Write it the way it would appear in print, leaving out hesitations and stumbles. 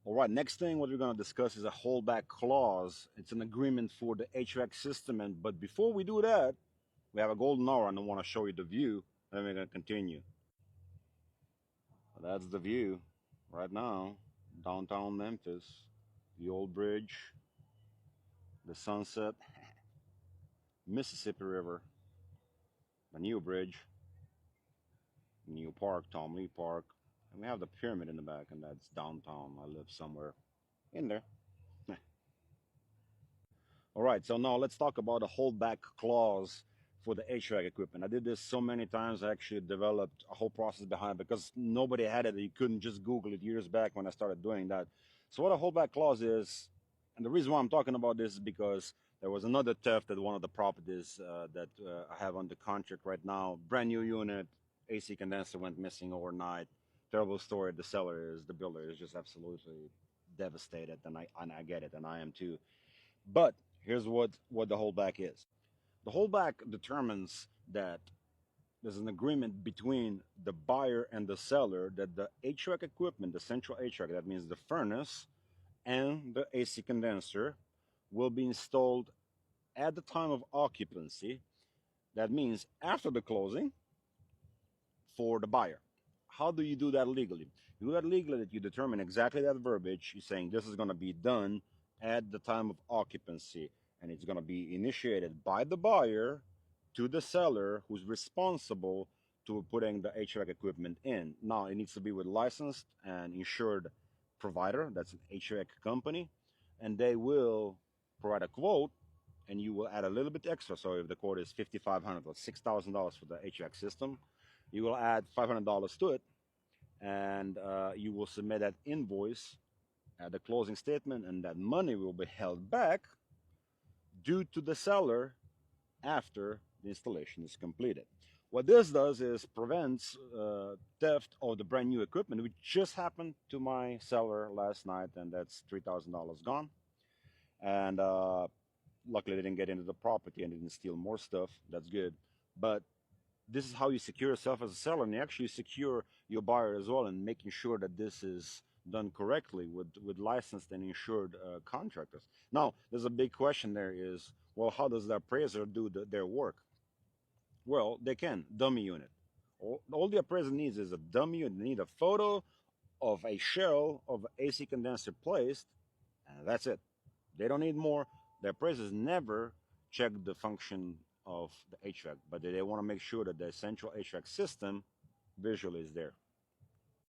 All right, next thing what we're going to discuss is a holdback clause. It's an agreement for the HVAC system. But before we do that, we have a golden hour and I want to show you the view. Then we're going to continue. That's the view right now, downtown Memphis, the old bridge, the sunset, Mississippi River, the new bridge, new park, Tom Lee Park, and we have the pyramid in the back, and that's downtown. I live somewhere in there. All right, so now let's talk about the holdback clause for the HVAC equipment. I did this so many times, I actually developed a whole process behind it because nobody had it. You couldn't just Google it years back when I started doing that. So what a holdback clause is, and the reason why I'm talking about this is because there was another theft at one of the properties that I have under contract right now. Brand new unit, AC condenser went missing overnight. Terrible story. The seller is, the builder is just absolutely devastated, and I get it, and I am too. But here's what the holdback is. The holdback determines that there's an agreement between the buyer and the seller that the HVAC equipment, the central HVAC, that means the furnace and the AC condenser, will be installed at the time of occupancy. That means after the closing for the buyer. How do you do that legally? You do that legally that you determine exactly that verbiage. You're saying this is going to be done at the time of occupancy, and it's going to be initiated by the buyer to the seller who's responsible to putting the HVAC equipment in. Now, it needs to be with licensed and insured provider. That's an HVAC company, and they will provide a quote, and you will add a little bit extra. So if the quote is $5,500 or $6,000 for the HVAC system, you will add $500 to it, and you will submit that invoice at the closing statement, and that money will be held back due to the seller after the installation is completed. What this does is prevents theft of the brand new equipment, which just happened to my seller last night, and that's $3,000 gone. And luckily, they didn't get into the property and didn't steal more stuff. That's good. But this is how you secure yourself as a seller, and you actually secure your buyer as well, and making sure that this is done correctly with licensed and insured contractors. Now, there's a big question there is, well, how does the appraiser do their work? Well, they can, dummy unit. All the appraiser needs is a dummy unit. They need a photo of a shell of AC condenser placed, and that's it. They don't need more. The appraisers never check the function of the HVAC, but they want to make sure that the central HVAC system visually is there.